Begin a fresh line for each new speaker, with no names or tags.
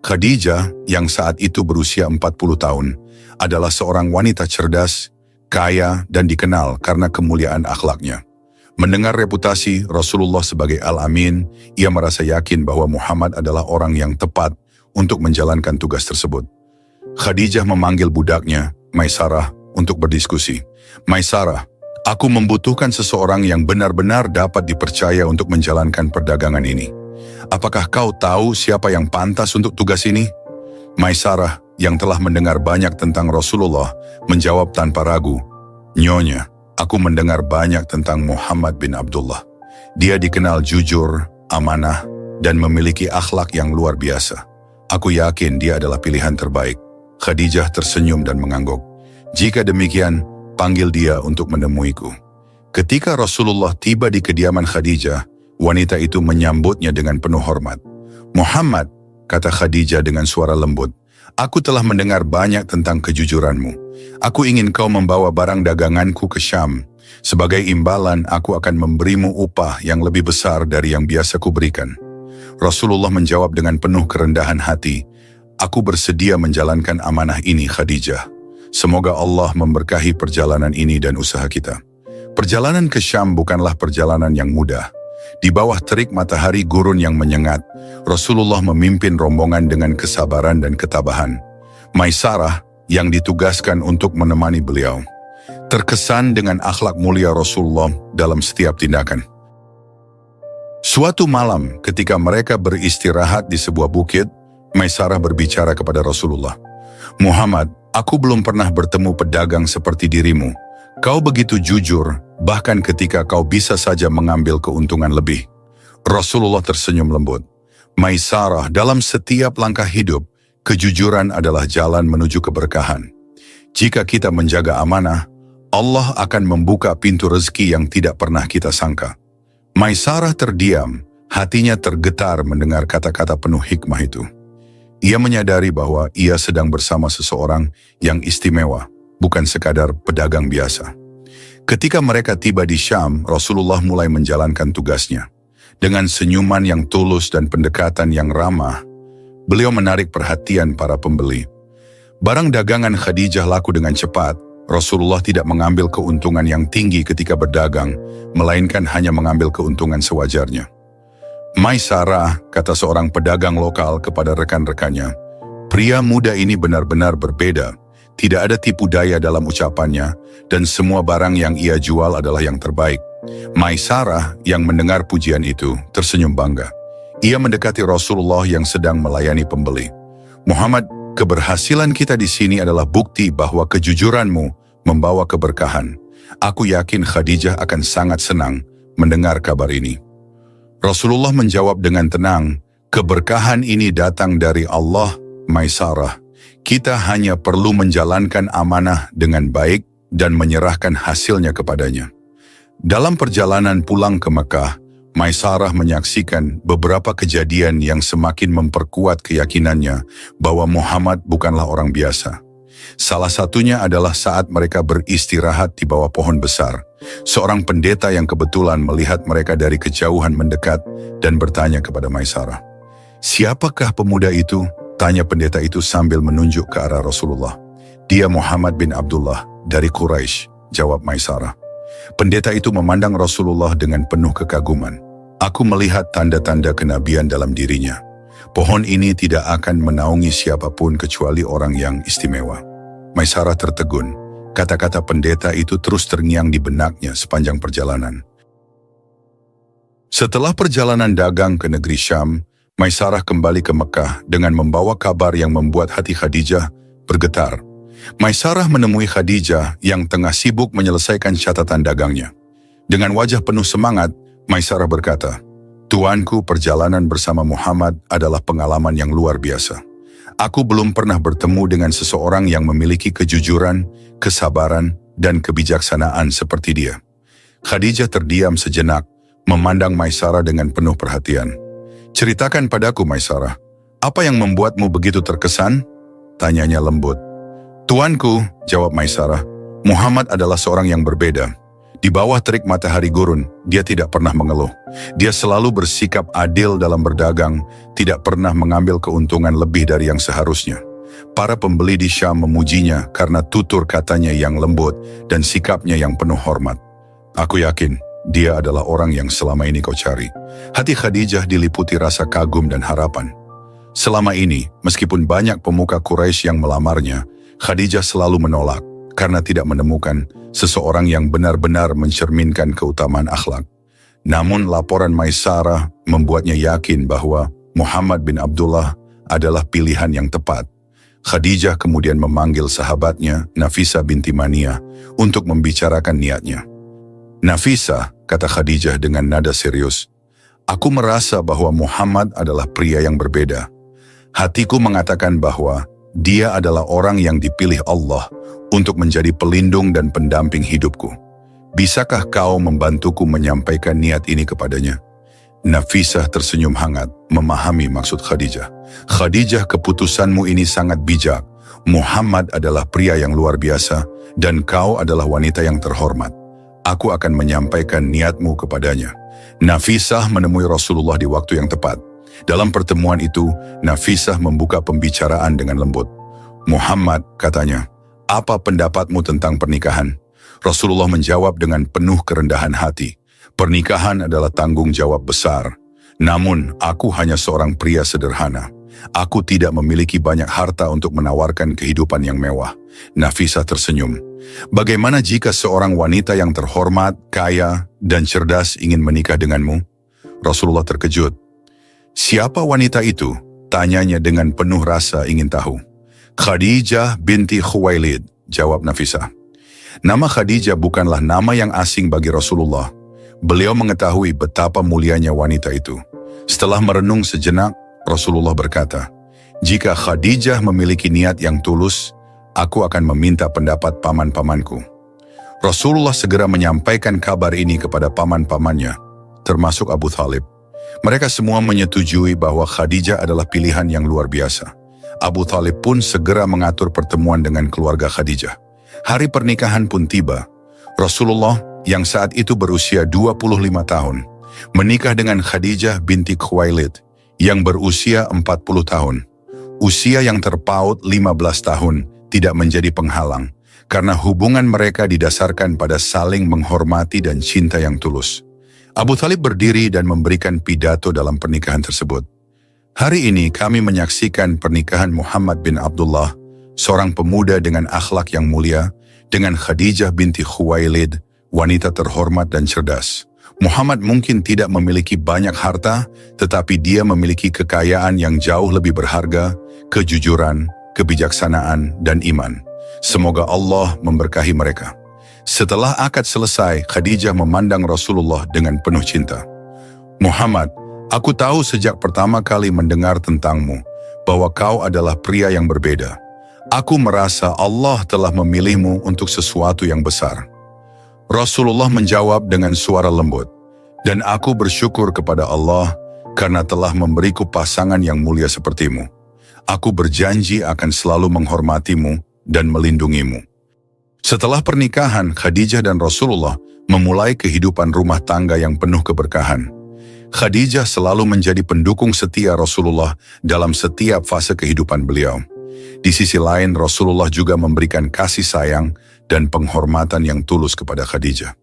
Khadijah, yang saat itu berusia 40 tahun, adalah seorang wanita cerdas, kaya, dan dikenal karena kemuliaan akhlaknya. Mendengar reputasi Rasulullah sebagai Al-Amin, ia merasa yakin bahwa Muhammad adalah orang yang tepat untuk menjalankan tugas tersebut. Khadijah memanggil budaknya, Maisarah, untuk berdiskusi. Maisarah, aku membutuhkan seseorang yang benar-benar dapat dipercaya untuk menjalankan perdagangan ini. Apakah kau tahu siapa yang pantas untuk tugas ini? Maisarah, yang telah mendengar banyak tentang Rasulullah, menjawab tanpa ragu, Nyonya, aku mendengar banyak tentang Muhammad bin Abdullah. Dia dikenal jujur, amanah, dan memiliki akhlak yang luar biasa. Aku yakin dia adalah pilihan terbaik. Khadijah tersenyum dan mengangguk. Jika demikian, panggil dia untuk menemuiku. Ketika Rasulullah tiba di kediaman Khadijah, wanita itu menyambutnya dengan penuh hormat. Muhammad, kata Khadijah dengan suara lembut, aku telah mendengar banyak tentang kejujuranmu. Aku ingin kau membawa barang daganganku ke Syam. Sebagai imbalan, aku akan memberimu upah yang lebih besar dari yang biasa kuberikan. Rasulullah menjawab dengan penuh kerendahan hati, aku bersedia menjalankan amanah ini, Khadijah. Semoga Allah memberkahi perjalanan ini dan usaha kita. Perjalanan ke Syam bukanlah perjalanan yang mudah. Di bawah terik matahari gurun yang menyengat, Rasulullah memimpin rombongan dengan kesabaran dan ketabahan. Maisarah, yang ditugaskan untuk menemani beliau, terkesan dengan akhlak mulia Rasulullah dalam setiap tindakan. Suatu malam, ketika mereka beristirahat di sebuah bukit, Maisarah berbicara kepada Rasulullah. Muhammad, aku belum pernah bertemu pedagang seperti dirimu. Kau begitu jujur, bahkan ketika kau bisa saja mengambil keuntungan lebih. Rasulullah tersenyum lembut. Maisarah, dalam setiap langkah hidup, kejujuran adalah jalan menuju keberkahan. Jika kita menjaga amanah, Allah akan membuka pintu rezeki yang tidak pernah kita sangka. Maisarah terdiam, hatinya tergetar mendengar kata-kata penuh hikmah itu. Ia menyadari bahwa ia sedang bersama seseorang yang istimewa, bukan sekadar pedagang biasa. Ketika mereka tiba di Syam, Rasulullah mulai menjalankan tugasnya. Dengan senyuman yang tulus dan pendekatan yang ramah, beliau menarik perhatian para pembeli. Barang dagangan Khadijah laku dengan cepat. Rasulullah tidak mengambil keuntungan yang tinggi ketika berdagang, melainkan hanya mengambil keuntungan sewajarnya. Maisarah, kata seorang pedagang lokal kepada rekan-rekannya, pria muda ini benar-benar berbeda. Tidak ada tipu daya dalam ucapannya, dan semua barang yang ia jual adalah yang terbaik. Maisarah, yang mendengar pujian itu, tersenyum bangga. Ia mendekati Rasulullah yang sedang melayani pembeli. Muhammad, keberhasilan kita di sini adalah bukti bahwa kejujuranmu membawa keberkahan. Aku yakin Khadijah akan sangat senang mendengar kabar ini. Rasulullah menjawab dengan tenang, keberkahan ini datang dari Allah, Maisarah. Kita hanya perlu menjalankan amanah dengan baik dan menyerahkan hasilnya kepadanya. Dalam perjalanan pulang ke Mekah, Maisarah menyaksikan beberapa kejadian yang semakin memperkuat keyakinannya bahwa Muhammad bukanlah orang biasa. Salah satunya adalah saat mereka beristirahat di bawah pohon besar. Seorang pendeta yang kebetulan melihat mereka dari kejauhan mendekat dan bertanya kepada Maisarah. Siapakah pemuda itu? Tanya pendeta itu sambil menunjuk ke arah Rasulullah. Dia Muhammad bin Abdullah dari Quraisy, jawab Maisarah. Pendeta itu memandang Rasulullah dengan penuh kekaguman. Aku melihat tanda-tanda kenabian dalam dirinya. Pohon ini tidak akan menaungi siapapun kecuali orang yang istimewa. Maisarah tertegun. Kata-kata pendeta itu terus terngiang di benaknya sepanjang perjalanan. Setelah perjalanan dagang ke negeri Syam, Maisarah kembali ke Mekah dengan membawa kabar yang membuat hati Khadijah bergetar. Maisarah menemui Khadijah yang tengah sibuk menyelesaikan catatan dagangnya. Dengan wajah penuh semangat, Maisarah berkata, Tuanku, perjalanan bersama Muhammad adalah pengalaman yang luar biasa. Aku belum pernah bertemu dengan seseorang yang memiliki kejujuran, kesabaran, dan kebijaksanaan seperti dia. Khadijah terdiam sejenak, memandang Maisarah dengan penuh perhatian. Ceritakan padaku, Maisarah, apa yang membuatmu begitu terkesan? Tanyanya lembut. Tuanku, jawab Maisarah, Muhammad adalah seorang yang berbeda. Di bawah terik matahari gurun, dia tidak pernah mengeluh. Dia selalu bersikap adil dalam berdagang, tidak pernah mengambil keuntungan lebih dari yang seharusnya. Para pembeli di Syam memujinya karena tutur katanya yang lembut dan sikapnya yang penuh hormat. Aku yakin, dia adalah orang yang selama ini kau cari. Hati Khadijah diliputi rasa kagum dan harapan. Selama ini, meskipun banyak pemuka Quraisy yang melamarnya, Khadijah selalu menolak karena tidak menemukan seseorang yang benar-benar mencerminkan keutamaan akhlak. Namun laporan Maisarah membuatnya yakin bahwa Muhammad bin Abdullah adalah pilihan yang tepat. Khadijah kemudian memanggil sahabatnya, Nafisah binti Maniyah, untuk membicarakan niatnya. Nafisah, kata Khadijah dengan nada serius, aku merasa bahwa Muhammad adalah pria yang berbeda. Hatiku mengatakan bahwa dia adalah orang yang dipilih Allah untuk menjadi pelindung dan pendamping hidupku. Bisakah kau membantuku menyampaikan niat ini kepadanya? Nafisah tersenyum hangat, memahami maksud Khadijah. Khadijah, keputusanmu ini sangat bijak. Muhammad adalah pria yang luar biasa, dan kau adalah wanita yang terhormat. Aku akan menyampaikan niatmu kepadanya. Nafisah menemui Rasulullah di waktu yang tepat. Dalam pertemuan itu, Nafisah membuka pembicaraan dengan lembut. Muhammad, katanya, apa pendapatmu tentang pernikahan? Rasulullah menjawab dengan penuh kerendahan hati. Pernikahan adalah tanggung jawab besar. Namun, aku hanya seorang pria sederhana. Aku tidak memiliki banyak harta untuk menawarkan kehidupan yang mewah. Nafisah tersenyum. Bagaimana jika seorang wanita yang terhormat, kaya, dan cerdas ingin menikah denganmu? Rasulullah terkejut. Siapa wanita itu? Tanyanya dengan penuh rasa ingin tahu. Khadijah binti Khuwailid, jawab Nafisah. Nama Khadijah bukanlah nama yang asing bagi Rasulullah. Beliau mengetahui betapa mulianya wanita itu. Setelah merenung sejenak, Rasulullah berkata, jika Khadijah memiliki niat yang tulus, aku akan meminta pendapat paman-pamanku. Rasulullah segera menyampaikan kabar ini kepada paman-pamannya, termasuk Abu Thalib. Mereka semua menyetujui bahwa Khadijah adalah pilihan yang luar biasa. Abu Thalib pun segera mengatur pertemuan dengan keluarga Khadijah. Hari pernikahan pun tiba. Rasulullah yang saat itu berusia 25 tahun, menikah dengan Khadijah binti Khuwailid yang berusia 40 tahun. Usia yang terpaut 15 tahun tidak menjadi penghalang, karena hubungan mereka didasarkan pada saling menghormati dan cinta yang tulus. Abu Thalib berdiri dan memberikan pidato dalam pernikahan tersebut. Hari ini kami menyaksikan pernikahan Muhammad bin Abdullah, seorang pemuda dengan akhlak yang mulia, dengan Khadijah binti Khuwailid, wanita terhormat dan cerdas. Muhammad mungkin tidak memiliki banyak harta, tetapi dia memiliki kekayaan yang jauh lebih berharga, kejujuran, kebijaksanaan, dan iman. Semoga Allah memberkahi mereka. Setelah akad selesai, Khadijah memandang Rasulullah dengan penuh cinta. Muhammad, aku tahu sejak pertama kali mendengar tentangmu, bahwa kau adalah pria yang berbeda. Aku merasa Allah telah memilihmu untuk sesuatu yang besar. Rasulullah menjawab dengan suara lembut, dan aku bersyukur kepada Allah karena telah memberiku pasangan yang mulia sepertimu. Aku berjanji akan selalu menghormatimu dan melindungimu. Setelah pernikahan, Khadijah dan Rasulullah memulai kehidupan rumah tangga yang penuh keberkahan. Khadijah selalu menjadi pendukung setia Rasulullah dalam setiap fase kehidupan beliau. Di sisi lain, Rasulullah juga memberikan kasih sayang dan penghormatan yang tulus kepada Khadijah.